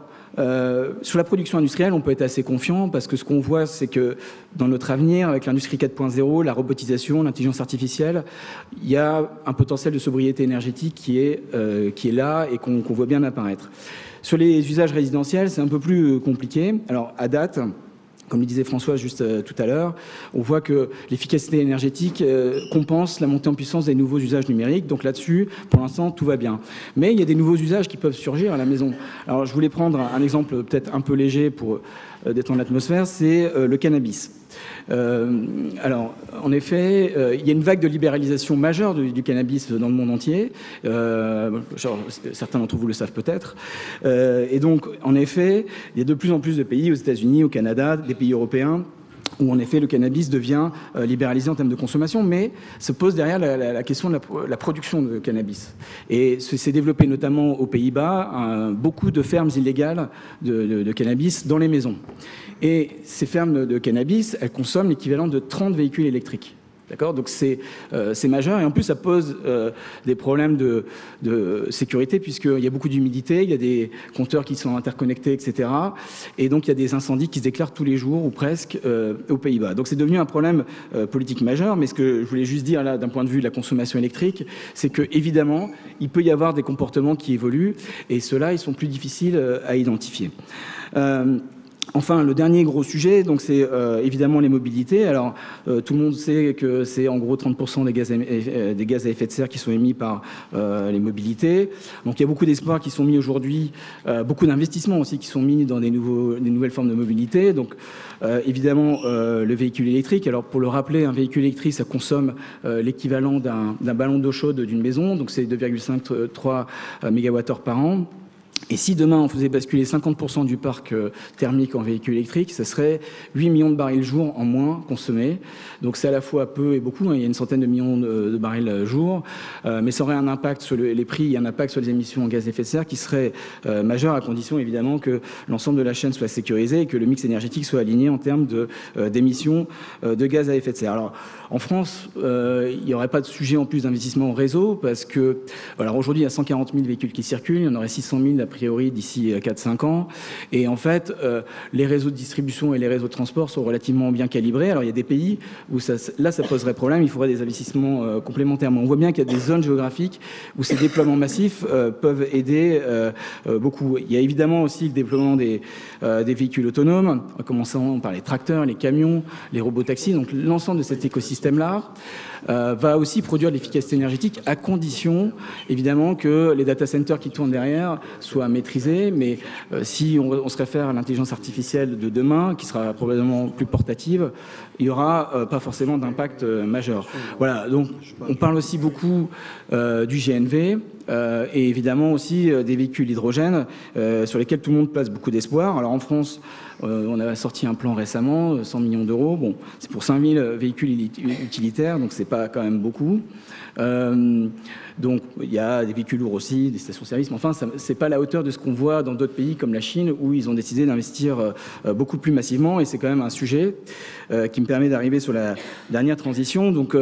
sur la production industrielle, on peut être assez confiant parce que ce qu'on voit, c'est que dans notre avenir, avec l'industrie 4.0, la robotisation, l'intelligence artificielle, il y a un potentiel de sobriété énergétique qui est là et qu'on voit bien apparaître. Sur les usages résidentiels, c'est un peu plus compliqué. Alors, à date, comme le disait François juste tout à l'heure, on voit que l'efficacité énergétique compense la montée en puissance des nouveaux usages numériques. Donc là-dessus, pour l'instant, tout va bien. Mais il y a des nouveaux usages qui peuvent surgir à la maison. Alors je voulais prendre un exemple peut-être un peu léger pour détendre l'atmosphère, c'est le cannabis. Alors, en effet, il y a une vague de libéralisation majeure du cannabis dans le monde entier. Certains d'entre vous le savent peut-être. Et donc, en effet, il y a de plus en plus de pays, aux États-Unis, au Canada, des pays européens, où en effet le cannabis devient libéralisé en termes de consommation, mais se pose derrière la question de la production de cannabis. Et c'est développé notamment aux Pays-Bas, beaucoup de fermes illégales de cannabis dans les maisons. Et ces fermes de cannabis, elles consomment l'équivalent de 30 véhicules électriques. D'accord ? Donc c'est majeur, et en plus ça pose des problèmes de sécurité, puisqu'il y a beaucoup d'humidité, il y a des compteurs qui sont interconnectés, etc. Et donc il y a des incendies qui se déclarent tous les jours, ou presque, aux Pays-Bas. Donc c'est devenu un problème politique majeur, mais ce que je voulais juste dire là, d'un point de vue de la consommation électrique, c'est que évidemment, il peut y avoir des comportements qui évoluent, et ceux-là, ils sont plus difficiles à identifier. Enfin, le dernier gros sujet, donc c'est évidemment les mobilités. Alors, tout le monde sait que c'est en gros 30% des gaz à effet de serre qui sont émis par les mobilités. Donc, il y a beaucoup d'espoirs qui sont mis aujourd'hui, beaucoup d'investissements aussi qui sont mis dans des nouvelles formes de mobilité. Donc, évidemment, le véhicule électrique. Alors, pour le rappeler, un véhicule électrique, ça consomme l'équivalent d'un ballon d'eau chaude d'une maison. Donc, c'est 2,53 MWh par an. Et si demain on faisait basculer 50% du parc thermique en véhicule électrique, ça serait 8 millions de barils jour en moins consommés. Donc c'est à la fois peu et beaucoup, hein. Il y a une centaine de millions de barils jour, mais ça aurait un impact sur les prix et un impact sur les émissions en gaz à effet de serre qui serait majeur, à condition évidemment que l'ensemble de la chaîne soit sécurisé et que le mix énergétique soit aligné en termes d'émissions de gaz à effet de serre. Alors en France, il n'y aurait pas de sujet en plus d'investissement au réseau parce que, alors aujourd'hui il y a 140 000 véhicules qui circulent, il y en aurait 600 000 a priori d'ici 4-5 ans. Et en fait, les réseaux de distribution et les réseaux de transport sont relativement bien calibrés. Alors il y a des pays où là ça poserait problème, il faudrait des investissements complémentaires. Mais on voit bien qu'il y a des zones géographiques où ces déploiements massifs peuvent aider beaucoup. Il y a évidemment aussi le déploiement des véhicules autonomes, en commençant par les tracteurs, les camions, les robotaxis. Donc l'ensemble de cet écosystème-là va aussi produire de l'efficacité énergétique à condition, évidemment, que les data centers qui tournent derrière soient maîtrisés. Mais si on se réfère à l'intelligence artificielle de demain, qui sera probablement plus portative, il n'y aura pas forcément d'impact majeur. Voilà, donc on parle aussi beaucoup du GNV et évidemment aussi des véhicules hydrogène sur lesquels tout le monde place beaucoup d'espoir. Alors en France, on a sorti un plan récemment, 100 millions d'euros. Bon, c'est pour 5000 véhicules utilitaires, donc c'est pas quand même beaucoup. Donc il y a des véhicules lourds aussi, des stations-service, mais enfin c'est pas à la hauteur de ce qu'on voit dans d'autres pays comme la Chine où ils ont décidé d'investir beaucoup plus massivement, et c'est quand même un sujet qui me permet d'arriver sur la dernière transition. Donc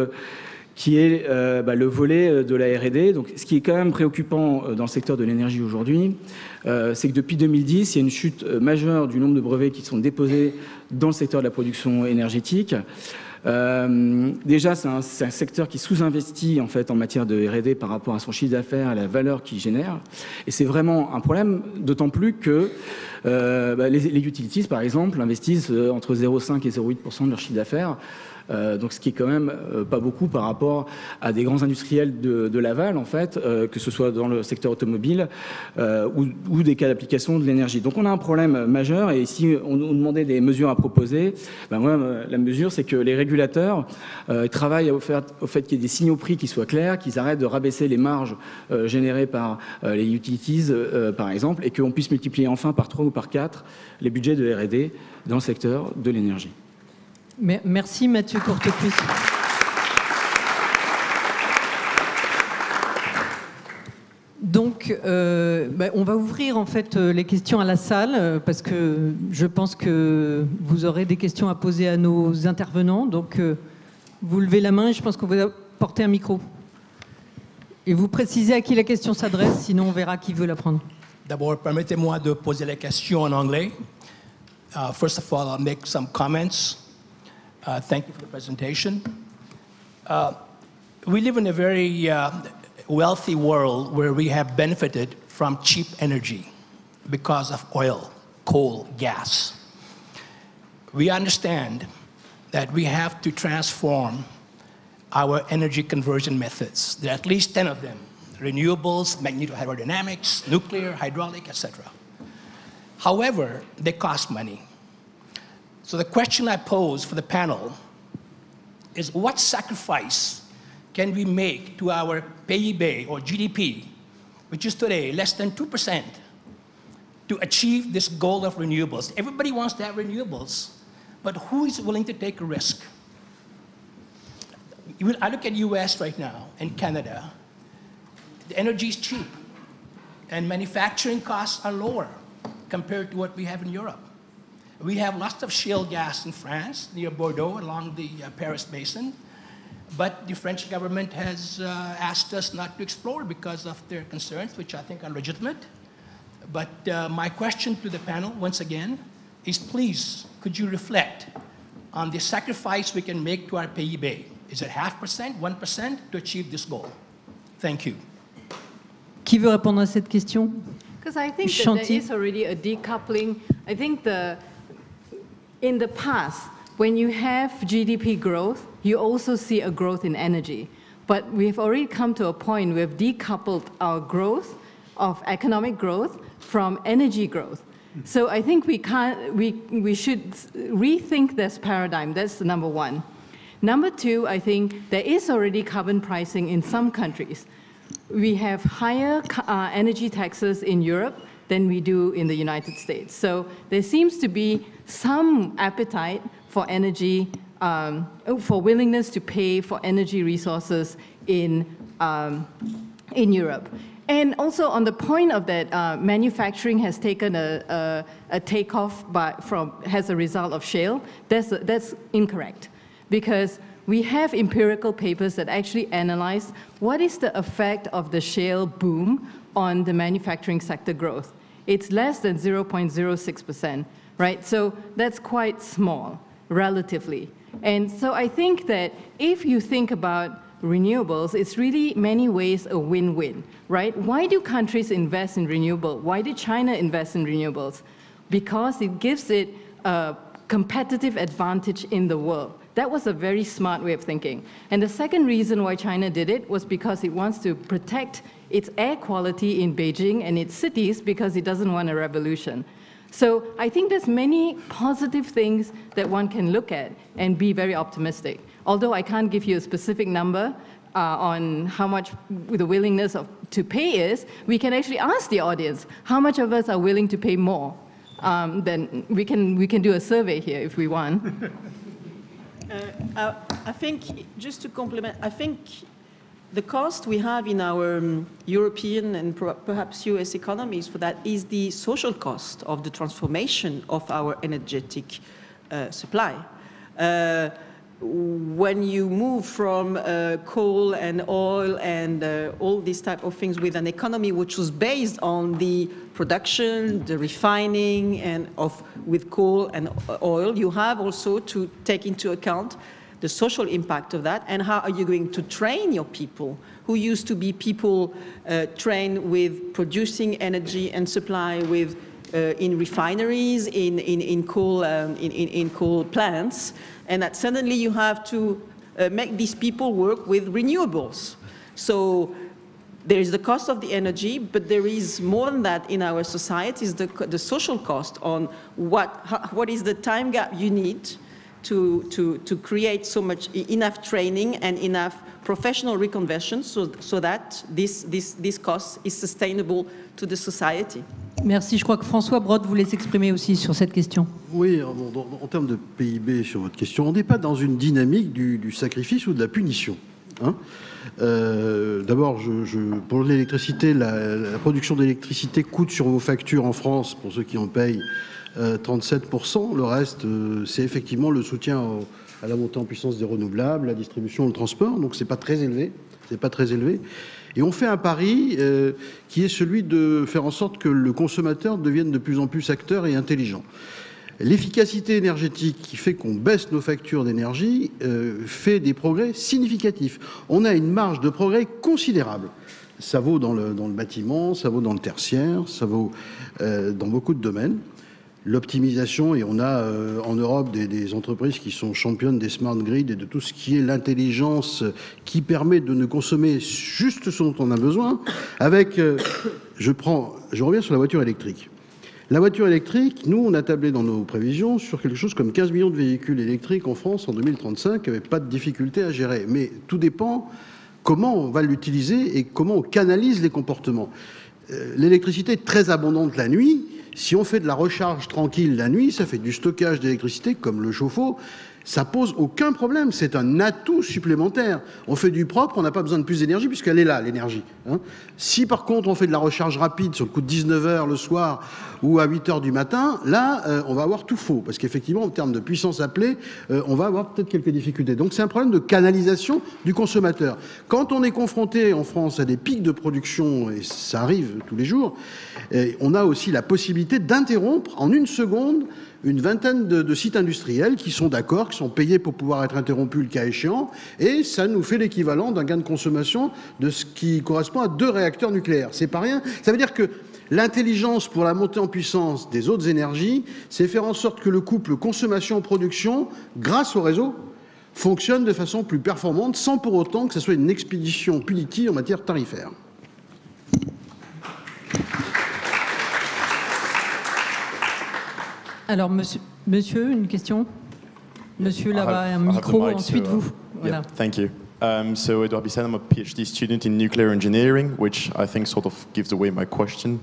qui est le volet de la R&D. Donc, ce qui est quand même préoccupant dans le secteur de l'énergie aujourd'hui, c'est que depuis 2010, il y a une chute majeure du nombre de brevets qui sont déposés dans le secteur de la production énergétique. Déjà, c'est un secteur qui sous-investit en fait en matière de R&D par rapport à son chiffre d'affaires, à la valeur qu'il génère, et c'est vraiment un problème. D'autant plus que les utilities, par exemple, investissent entre 0,5 et 0,8% de leur chiffre d'affaires. Donc ce qui est quand même pas beaucoup par rapport à des grands industriels de l'aval, en fait, que ce soit dans le secteur automobile ou des cas d'application de l'énergie. Donc on a un problème majeur, et si on nous demandait des mesures à proposer, moi, la mesure, c'est que les régulateurs travaillent au fait qu'il y ait des signaux prix qui soient clairs, qu'ils arrêtent de rabaisser les marges générées par les utilities, par exemple, et qu'on puisse multiplier enfin par 3 ou par 4 les budgets de R&D dans le secteur de l'énergie. Merci Mathieu Courtecuisse. Donc, on va ouvrir en fait les questions à la salle parce que je pense que vous aurez des questions à poser à nos intervenants. Donc, vous levez la main et je pense qu'on va porter un micro. Et vous précisez à qui la question s'adresse, sinon on verra qui veut la prendre. D'abord, permettez-moi de poser la question en anglais. First of all, I'll make some comments. Thank you for the presentation. We live in a very wealthy world where we have benefited from cheap energy because of oil, coal, gas. We understand that we have to transform our energy conversion methods. There are at least 10 of them: renewables, magnetohydrodynamics, nuclear, hydraulic, etc. However, they cost money. So the question I pose for the panel is, what sacrifice can we make to our PIB or GDP, which is today less than 2%, to achieve this goal of renewables? Everybody wants to have renewables, but who is willing to take a risk? I look at US right now and Canada. The energy is cheap, and manufacturing costs are lower compared to what we have in Europe. We have lots of shale gas in France, near Bordeaux, along the Paris Basin. But the French government has asked us not to explore because of their concerns, which I think are legitimate. But my question to the panel, once again, is please, could you reflect on the sacrifice we can make to our PIB? Is it 0.5%, 1% to achieve this goal? Thank you. Qui veut répondre à cette question? Because I think that there is already a decoupling. I think in the past, when you have GDP growth, you also see a growth in energy. But we've already come to a point where we've decoupled our growth of economic growth from energy growth. So I think we should rethink this paradigm. That's number one. Number two, I think there is already carbon pricing in some countries. We have higher energy taxes in Europe than we do in the United States. So there seems to be some appetite for energy, for willingness to pay for energy resources in Europe. And also on the point of that, manufacturing has taken a takeoff as a result of shale. That's incorrect, because we have empirical papers that actually analyze what is the effect of the shale boom on the manufacturing sector growth. It's less than 0.06%, right? So that's quite small, relatively. And so I think that if you think about renewables, it's really many ways a win-win, right? Why do countries invest in renewable? Why did China invest in renewables? Because it gives it a competitive advantage in the world. That was a very smart way of thinking. And the second reason why China did it was because it wants to protect its air quality in Beijing and its cities because it doesn't want a revolution. So I think there's many positive things that one can look at and be very optimistic. Although I can't give you a specific number on how much the willingness to pay is, we can actually ask the audience, how much of us are willing to pay more? Then we can do a survey here if we want. I think, just to complement, I think the cost we have in our European and perhaps US economies for that is the social cost of the transformation of our energetic supply. When you move from coal and oil and all these type of things with an economy which was based on the production, the refining, and with coal and oil, you have also to take into account the social impact of that, and how are you going to train your people who used to be people trained with producing energy and supply with in refineries, in coal plants, and that suddenly you have to make these people work with renewables. So there is the cost of the energy, but there is more than that in our societies, the social cost on what is the time gap you need to create enough training and enough professional reconversion so that this cost is sustainable to the society. Merci. Je crois que François Brottes voulait s'exprimer aussi sur cette question. Oui, en termes de PIB, sur votre question, on n'est pas dans une dynamique du sacrifice ou de la punition. Hein. D'abord, pour l'électricité, la production d'électricité coûte sur vos factures en France, pour ceux qui en payent, 37%. Le reste, c'est effectivement le soutien à la montée en puissance des renouvelables, la distribution, le transport. Donc, c'est pas très élevé. C'est pas très élevé. Et on fait un pari qui est celui de faire en sorte que le consommateur devienne de plus en plus acteur et intelligent. L'efficacité énergétique qui fait qu'on baisse nos factures d'énergie fait des progrès significatifs. On a une marge de progrès considérable. Ça vaut dans le bâtiment, ça vaut dans le tertiaire, ça vaut dans beaucoup de domaines. L'optimisation, et on a en Europe des entreprises qui sont championnes des smart grids et de tout ce qui est l'intelligence qui permet de ne consommer juste ce dont on a besoin. Avec, je reviens sur la voiture électrique. La voiture électrique, nous, on a tablé dans nos prévisions sur quelque chose comme 15 millions de véhicules électriques en France en 2035, qui n'avaient pas de difficulté à gérer. Mais tout dépend comment on va l'utiliser et comment on canalise les comportements. L'électricité est très abondante la nuit. Si on fait de la recharge tranquille la nuit, ça fait du stockage d'électricité comme le chauffe-eau. ça pose aucun problème. C'est un atout supplémentaire. On fait du propre, on n'a pas besoin de plus d'énergie puisqu'elle est là, l'énergie. Hein. Si par contre on fait de la recharge rapide sur le coup de 19h le soir ou à 8h du matin, là, on va avoir tout faux. Parce qu'effectivement, en termes de puissance appelée, on va avoir peut-être quelques difficultés. Donc c'est un problème de canalisation du consommateur. Quand on est confronté en France à des pics de production, et ça arrive tous les jours, on a aussi la possibilité d'interrompre en une seconde une vingtaine de sites industriels qui sont d'accord, qui sont payés pour pouvoir être interrompus le cas échéant, et ça nous fait l'équivalent d'un gain de consommation de ce qui correspond à 2 réacteurs nucléaires. C'est pas rien. Ça veut dire que l'intelligence pour la montée en puissance des autres énergies, c'est faire en sorte que le couple consommation-production, grâce au réseau, fonctionne de façon plus performante, sans pour autant que ce soit une expédition punitive en matière tarifaire. Alors, monsieur, une question? Monsieur, là-bas, un micro, ensuite vous. Voilà. Yeah, thank you. So, Edouard Bissan, I'm a PhD student in nuclear engineering, which I think sort of gives away my question.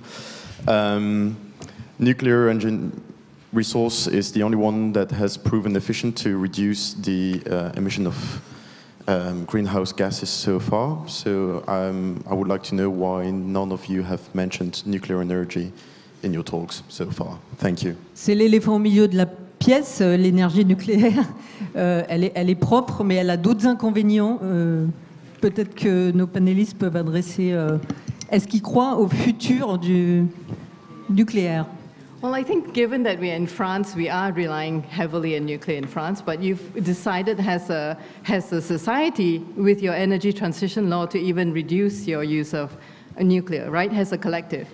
Nuclear resource is the only one that has proven efficient to reduce the emission of greenhouse gases so far. So, I would like to know why none of you have mentioned nuclear energy in your talks so far. Thank you. C'est l'éléphant au milieu de la pièce, l'énergie nucléaire. Elle est propre, mais elle a d'autres inconvénients. Peut-être que nos panélistes peuvent adresser... Est-ce qu'ils croient au futur du nucléaire? Well, I think given that we're in France, we are relying heavily on nuclear in France, but you've decided as a society with your energy transition law to even reduce your use of nuclear, right, as a collective.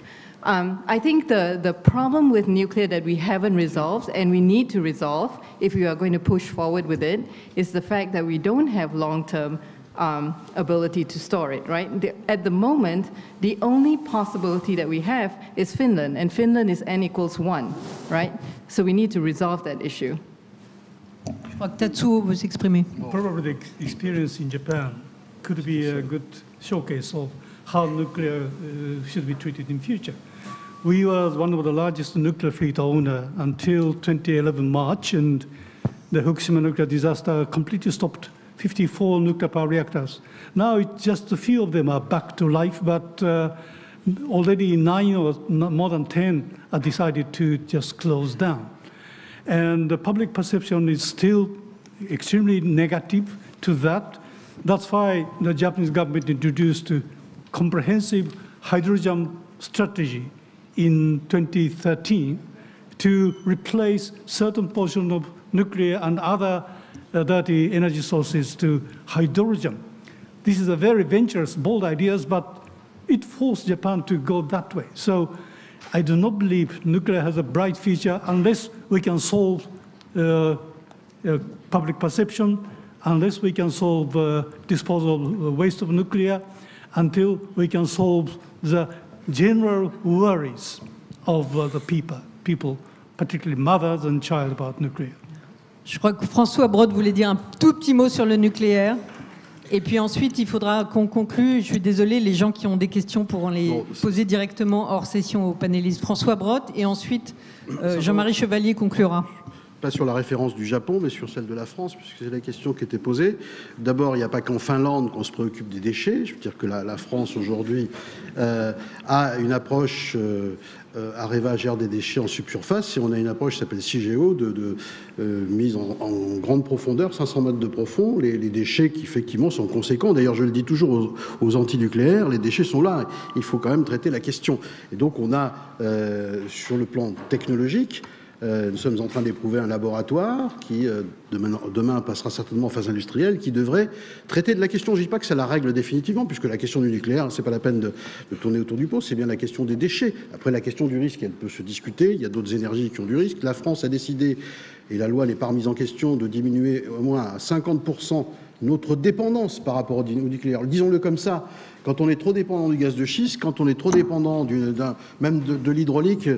I think the problem with nuclear that we haven't resolved and we need to resolve if we are going to push forward with it is the fact that we don't have long-term ability to store it, right? At the moment, the only possibility that we have is Finland, and Finland is N=1, right? So we need to resolve that issue. Je crois que Tatsuo veut s'exprimer. Probably the experience in Japan could be a good showcase of how nuclear should be treated in future. We were one of the largest nuclear fleet owner until 2011 March, and the Fukushima nuclear disaster completely stopped 54 nuclear power reactors. Now it's just a few of them are back to life, but already 9 or more than 10 are decided to just close down. And the public perception is still extremely negative to that. That's why the Japanese government introduced a comprehensive hydrogen strategy in 2013 to replace certain portion of nuclear and other dirty energy sources to hydrogen. This is a very venturous, bold idea, but it forced Japan to go that way. So I do not believe nuclear has a bright future unless we can solve public perception, unless we can solve disposal of waste of nuclear, until we can solve the general worries of the people, particularly mothers and child about nuclear. Je crois que François Braud voulait dire un tout petit mot sur le nucléaire. Et puis ensuite, il faudra qu'on conclue. Je suis désolée, les gens qui ont des questions pourront les poser directement hors session aux panélistes. François Braud et ensuite Jean-Marie Chevalier conclura. Pas sur la référence du Japon, mais sur celle de la France, puisque c'est la question qui était posée. D'abord, il n'y a pas qu'en Finlande qu'on se préoccupe des déchets. Je veux dire que la France, aujourd'hui, a une approche... Areva gère des déchets en subsurface, et on a une approche qui s'appelle CIGEO, de mise en grande profondeur, 500 mètres de profond. Les déchets qui, effectivement, sont conséquents. D'ailleurs, je le dis toujours aux antinucléaires, les déchets sont là. Il faut quand même traiter la question. Et donc, on a, sur le plan technologique, nous sommes en train d'éprouver un laboratoire qui, demain, passera certainement en phase industrielle, qui devrait traiter de la question. Je ne dis pas que c'est la règle définitivement, puisque la question du nucléaire, ce n'est pas la peine de tourner autour du pot, c'est bien la question des déchets. Après, la question du risque, elle peut se discuter. Il y a d'autres énergies qui ont du risque. La France a décidé, et la loi n'est pas remise en question, de diminuer au moins à 50% notre dépendance par rapport au nucléaire. Disons-le comme ça, Quand on est trop dépendant du gaz de schiste, quand on est trop dépendant même de l'hydraulique,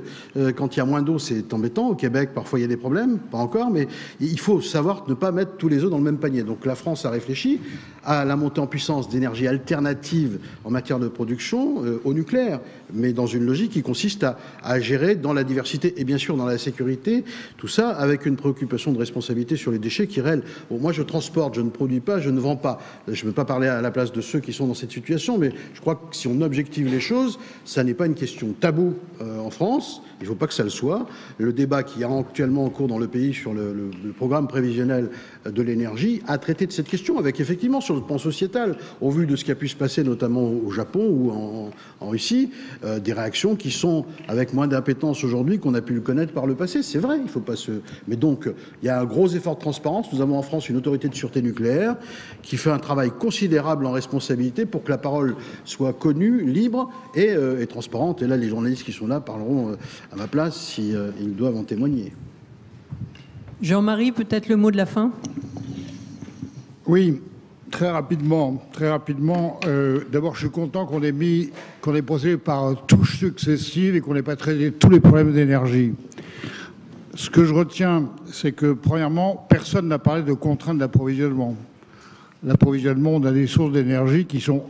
quand il y a moins d'eau, c'est embêtant. Au Québec, parfois, il y a des problèmes, pas encore, mais il faut savoir ne pas mettre tous les œufs dans le même panier. Donc la France a réfléchi à la montée en puissance d'énergie alternative en matière de production au nucléaire, mais dans une logique qui consiste à gérer dans la diversité et bien sûr dans la sécurité, tout ça avec une préoccupation de responsabilité sur les déchets qui réelle. Bon, moi, je transporte, je ne produis pas, je ne vends pas. Je ne veux pas parler à la place de ceux qui sont dans cette situation, mais je crois que si on objective les choses, ça n'est pas une question taboue en France. Il ne faut pas que ça le soit. Le débat qui est actuellement en cours dans le pays sur le programme prévisionnel de l'énergie a traité de cette question avec effectivement sur le plan sociétal, au vu de ce qui a pu se passer notamment au Japon ou en Russie, des réactions qui sont avec moins d'impétence aujourd'hui qu'on a pu le connaître par le passé. C'est vrai, il ne faut pas se... Mais donc, il y a un gros effort de transparence. Nous avons en France une autorité de sûreté nucléaire qui fait un travail considérable en responsabilité pour que la parole soit connue, libre et transparente. Et là, les journalistes qui sont là parleront à ma place si ils doivent en témoigner. Jean-Marie, peut-être le mot de la fin? Oui, très rapidement. D'abord, je suis content qu'on ait procédé par touches successives et qu'on n'ait pas traité tous les problèmes d'énergie. Ce que je retiens, c'est que, premièrement, personne n'a parlé de contraintes d'approvisionnement. L'approvisionnement, on a des sources d'énergie qui sont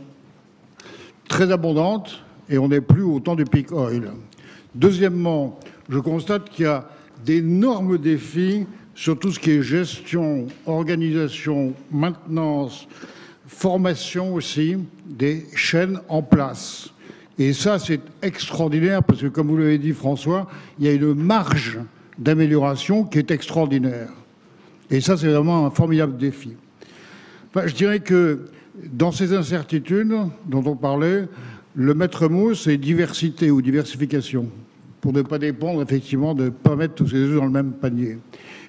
très abondantes et on n'est plus au temps du peak oil. Deuxièmement, je constate qu'il y a d'énormes défis sur tout ce qui est gestion, organisation, maintenance, formation aussi, des chaînes en place. Et ça, c'est extraordinaire parce que, comme vous l'avez dit, François, il y a une marge d'amélioration qui est extraordinaire. Et ça, c'est vraiment un formidable défi. Enfin, je dirais que dans ces incertitudes dont on parlait, le maître mot, c'est diversité ou diversification, pour ne pas dépendre, effectivement, de ne pas mettre tous ses œufs dans le même panier.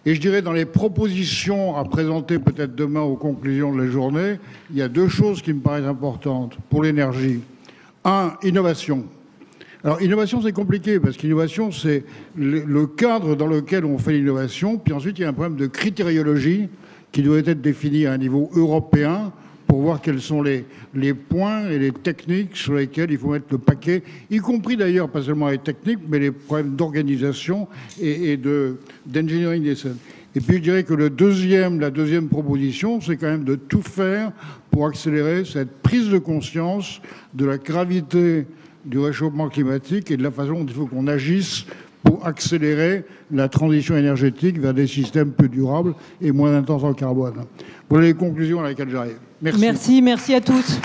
Et je dirais, dans les propositions à présenter peut-être demain aux conclusions de la journée, il y a deux choses qui me paraissent importantes pour l'énergie. Un, innovation. Alors, innovation, c'est compliqué, parce qu'innovation, c'est le cadre dans lequel on fait l'innovation. Puis ensuite, il y a un problème de critériologie qui doit être défini à un niveau européen pour voir quels sont les points et les techniques sur lesquels il faut mettre le paquet, y compris d'ailleurs, pas seulement les techniques, mais les problèmes d'organisation et d'engineering des scènes. Et puis je dirais que la deuxième proposition, c'est quand même de tout faire pour accélérer cette prise de conscience de la gravité du réchauffement climatique et de la façon dont il faut qu'on agisse pour accélérer la transition énergétique vers des systèmes plus durables et moins intenses en carbone. Voilà les conclusions à laquelle j'arrive. Merci. Merci à tous.